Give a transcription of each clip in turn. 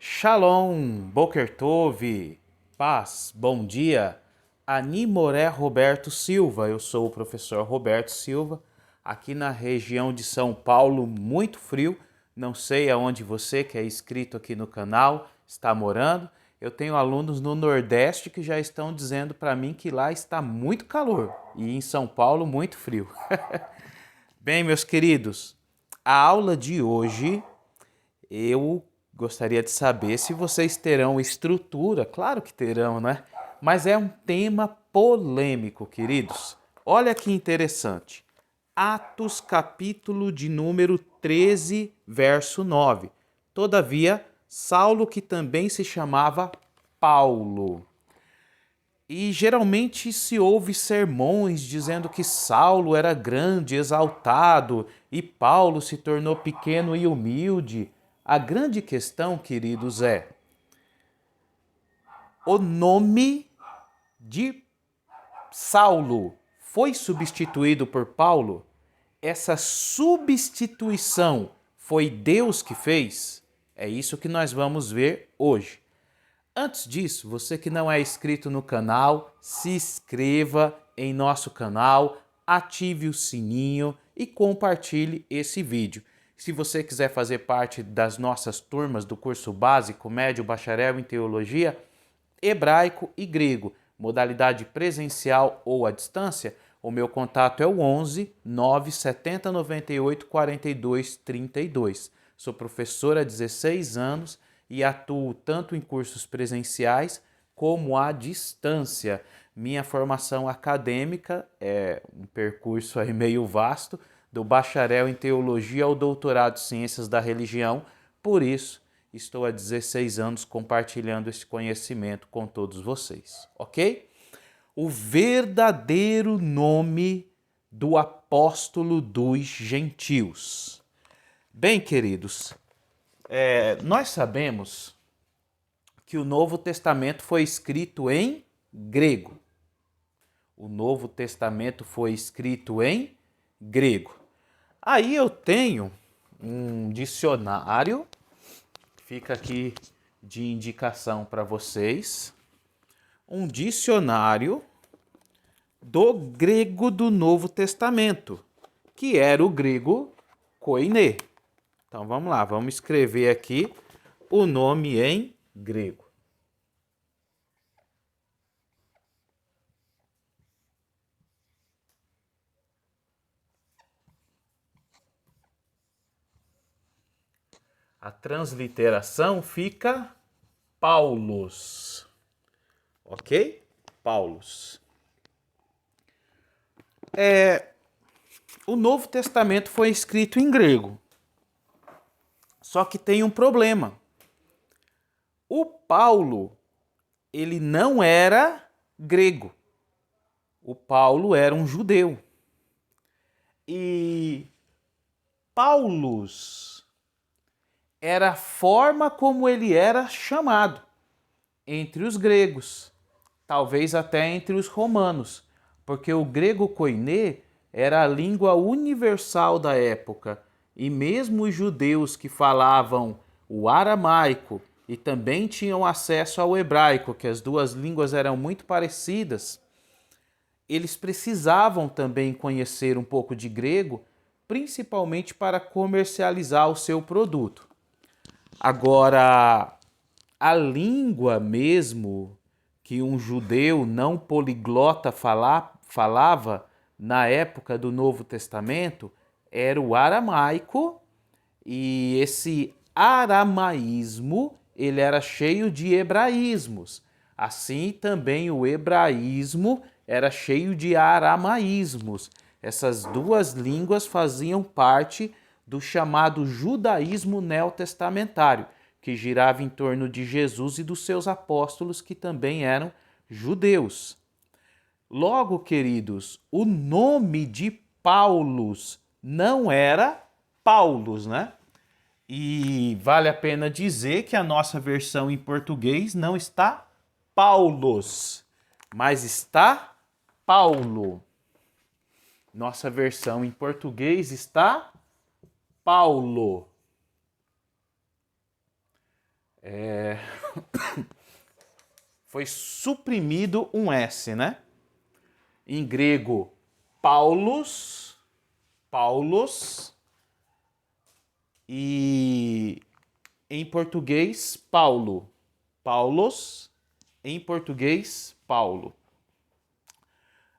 Shalom, Boker Tov, paz, bom dia. Ani Moré Roberto Silva, eu sou o professor Roberto Silva, aqui na região de São Paulo, muito frio. Não sei aonde você que é inscrito aqui no canal está morando. Eu tenho alunos no Nordeste que já estão dizendo para mim que lá está muito calor e em São Paulo muito frio. Bem, meus queridos, a aula de hoje eu gostaria de saber se vocês terão estrutura, claro que terão, né? Mas é um tema polêmico, queridos. Olha que interessante. Atos, capítulo de número 13, verso 9. Todavia, Saulo, que também se chamava Paulo. E geralmente se ouve sermões dizendo que Saulo era grande, exaltado, e Paulo se tornou pequeno e humilde. A grande questão, queridos, é o nome de Saulo foi substituído por Paulo? Essa substituição foi Deus que fez? É isso que nós vamos ver hoje. Antes disso, você que não é inscrito no canal, se inscreva em nosso canal, ative o sininho e compartilhe esse vídeo. Se você quiser fazer parte das nossas turmas do curso básico, médio, bacharel em teologia, hebraico e grego, modalidade presencial ou à distância, o meu contato é o 11 970 98 42 32. Sou professor há 16 anos e atuo tanto em cursos presenciais como à distância. Minha formação acadêmica é um percurso aí meio vasto, do bacharel em teologia ao doutorado em ciências da religião, por isso estou há 16 anos compartilhando esse conhecimento com todos vocês, ok? O verdadeiro nome do apóstolo dos gentios. Bem, queridos, nós sabemos que o Novo Testamento foi escrito em grego. O Novo Testamento foi escrito em grego. Aí eu tenho um dicionário, fica aqui de indicação para vocês, um dicionário do grego do Novo Testamento, que era o grego koiné. Então vamos lá, vamos escrever aqui o nome em grego. A transliteração fica Paulos, ok? Paulos. O Novo Testamento foi escrito em grego, só que tem um problema. O Paulo, ele não era grego. O Paulo era um judeu. E Paulus era a forma como ele era chamado entre os gregos, talvez até entre os romanos, porque o grego koiné era a língua universal da época, e mesmo os judeus que falavam o aramaico e também tinham acesso ao hebraico, que as duas línguas eram muito parecidas, eles precisavam também conhecer um pouco de grego, principalmente para comercializar o seu produto. Agora, a língua mesmo que um judeu não poliglota falava na época do Novo Testamento era o aramaico, e esse aramaísmo ele era cheio de hebraísmos. Assim também o hebraísmo era cheio de aramaísmos. Essas duas línguas faziam parte do chamado judaísmo neotestamentário, que girava em torno de Jesus e dos seus apóstolos, que também eram judeus. Logo, queridos, o nome de Paulos não era Paulos, né? E vale a pena dizer que a nossa versão em português não está Paulos, mas está Paulo. Nossa versão em português está Paulo. foi suprimido um S, né? Em grego, Paulos, e em português, Paulo. Paulos, em português, Paulo.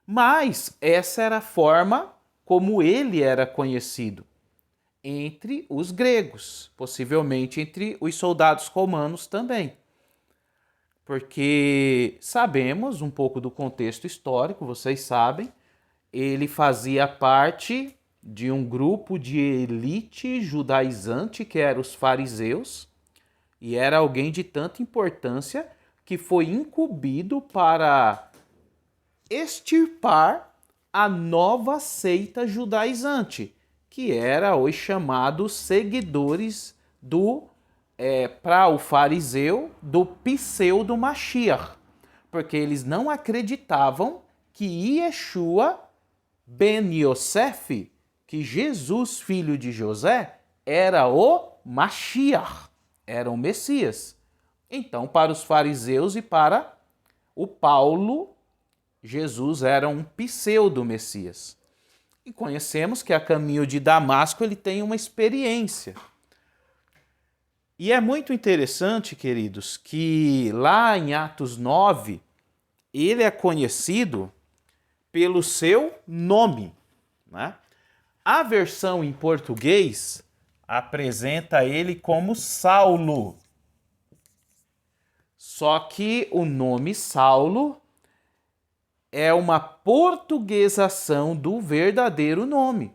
Mas essa era a forma como ele era conhecido entre os gregos, possivelmente entre os soldados romanos também. Porque sabemos um pouco do contexto histórico, vocês sabem, ele fazia parte de um grupo de elite judaizante que eram os fariseus, e era alguém de tanta importância que foi incumbido para extirpar a nova seita judaizante, que era os chamados seguidores para o fariseu do pseudo-Mashiach, porque eles não acreditavam que Yeshua ben Yosef, que Jesus, filho de José, era o Mashiach, era o Messias. Então, para os fariseus e para o Paulo, Jesus era um pseudo-Messias. E conhecemos que a caminho de Damasco ele tem uma experiência. E é muito interessante, queridos, que lá em Atos 9, ele é conhecido pelo seu nome, né? A versão em português apresenta ele como Saulo. Só que o nome Saulo é uma portuguesação do verdadeiro nome.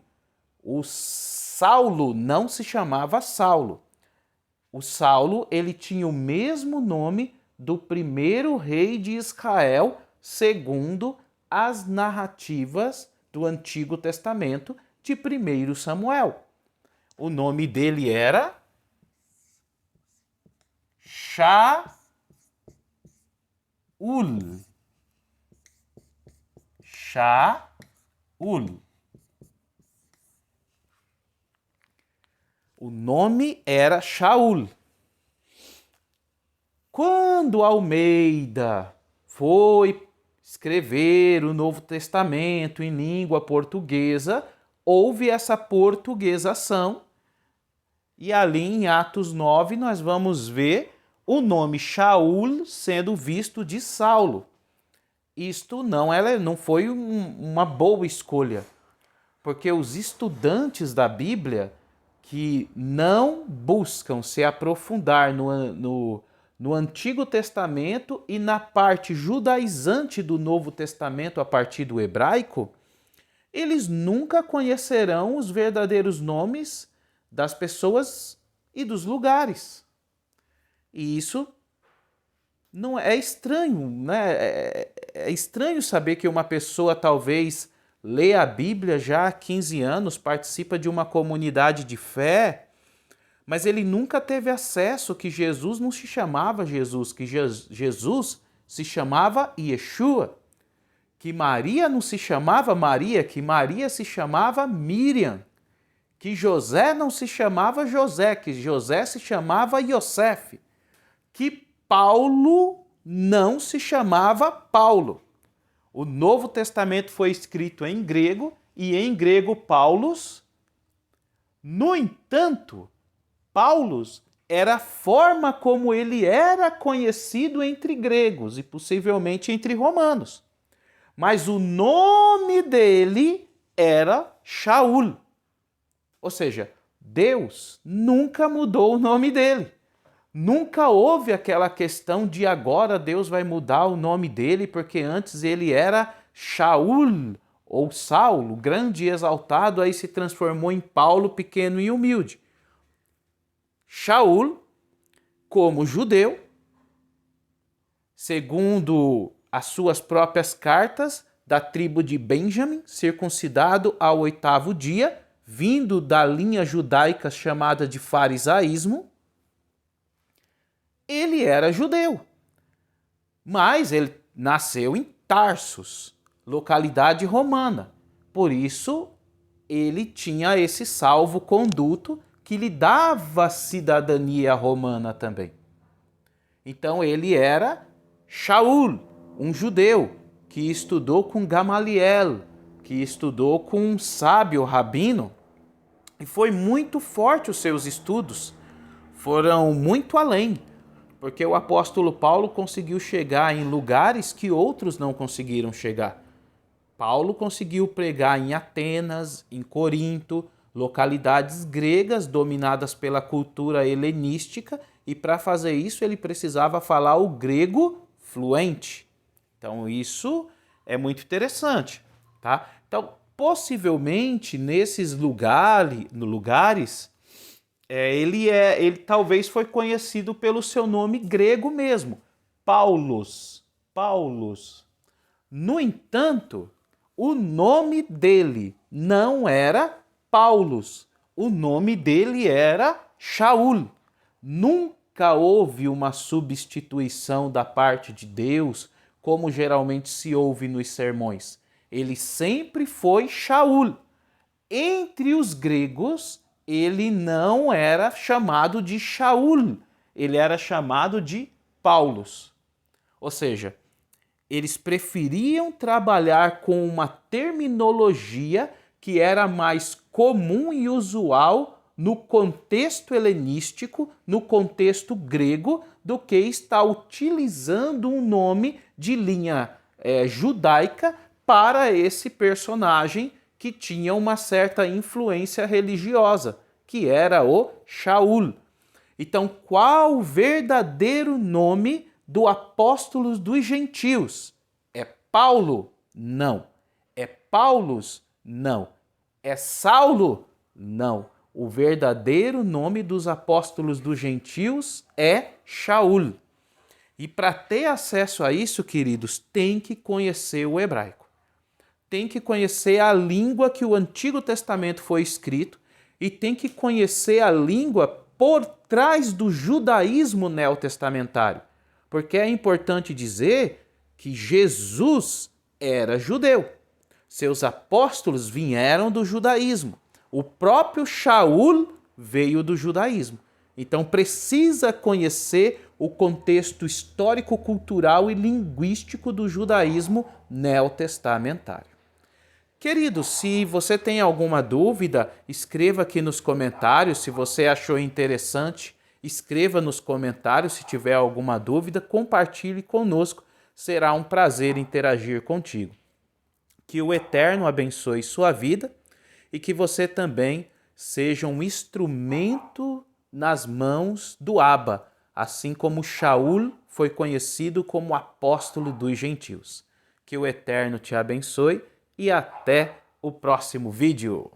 O Saulo não se chamava Saulo. O Saulo, ele tinha o mesmo nome do primeiro rei de Israel, segundo as narrativas do Antigo Testamento de 1 Samuel. O nome dele era Shaul. Shaul. O nome era Shaul. Quando Almeida foi escrever o Novo Testamento em língua portuguesa, houve essa portuguesação. E ali em Atos 9 nós vamos ver o nome Shaul sendo visto de Saulo. Isto não foi uma boa escolha, porque os estudantes da Bíblia que não buscam se aprofundar no Antigo Testamento e na parte judaizante do Novo Testamento a partir do hebraico, eles nunca conhecerão os verdadeiros nomes das pessoas e dos lugares. E isso não é estranho, né? É estranho saber que uma pessoa talvez lê a Bíblia já há 15 anos, participa de uma comunidade de fé, mas ele nunca teve acesso que Jesus não se chamava Jesus, que Jesus se chamava Yeshua, que Maria não se chamava Maria, que Maria se chamava Miriam, que José não se chamava José, que José se chamava Yosef, que Paulo não se chamava Paulo. O Novo Testamento foi escrito em grego e em grego Paulos. No entanto, Paulos era a forma como ele era conhecido entre gregos e possivelmente entre romanos. Mas o nome dele era Shaul. Ou seja, Deus nunca mudou o nome dele. Nunca houve aquela questão de agora Deus vai mudar o nome dele, porque antes ele era Shaul, ou Saulo, grande e exaltado, aí se transformou em Paulo, pequeno e humilde. Shaul, como judeu, segundo as suas próprias cartas, da tribo de Benjamim, circuncidado ao 8º dia, vindo da linha judaica chamada de farisaísmo, ele era judeu, mas ele nasceu em Tarsus, localidade romana. Por isso, ele tinha esse salvo-conduto que lhe dava cidadania romana também. Então, ele era Shaul, um judeu que estudou com Gamaliel, que estudou com um sábio rabino, e foi muito forte os seus estudos, foram muito além, porque o apóstolo Paulo conseguiu chegar em lugares que outros não conseguiram chegar. Paulo conseguiu pregar em Atenas, em Corinto, localidades gregas dominadas pela cultura helenística, e para fazer isso ele precisava falar o grego fluente. Então isso é muito interessante, tá? Então, possivelmente nesses lugares ele talvez foi conhecido pelo seu nome grego mesmo, Paulos. Paulos. No entanto, o nome dele não era Paulos, o nome dele era Shaul. Nunca houve uma substituição da parte de Deus, como geralmente se ouve nos sermões. Ele sempre foi Shaul. Entre os gregos, ele não era chamado de Shaul, ele era chamado de Paulos. Ou seja, eles preferiam trabalhar com uma terminologia que era mais comum e usual no contexto helenístico, no contexto grego, do que estar utilizando um nome de linha judaica para esse personagem que tinha uma certa influência religiosa, que era o Shaul. Então, qual o verdadeiro nome do apóstolo dos gentios? É Paulo? Não. É Paulos? Não. É Saulo? Não. O verdadeiro nome dos apóstolos dos gentios é Shaul. E para ter acesso a isso, queridos, tem que conhecer o hebraico. Tem que conhecer a língua que o Antigo Testamento foi escrito e tem que conhecer a língua por trás do judaísmo neotestamentário. Porque é importante dizer que Jesus era judeu. Seus apóstolos vieram do judaísmo. O próprio Shaul veio do judaísmo. Então precisa conhecer o contexto histórico, cultural e linguístico do judaísmo neotestamentário. Querido, se você tem alguma dúvida, escreva aqui nos comentários. Se você achou interessante, escreva nos comentários. Se tiver alguma dúvida, compartilhe conosco. Será um prazer interagir contigo. Que o Eterno abençoe sua vida e que você também seja um instrumento nas mãos do Abba, assim como Shaul foi conhecido como apóstolo dos gentios. Que o Eterno te abençoe e até o próximo vídeo.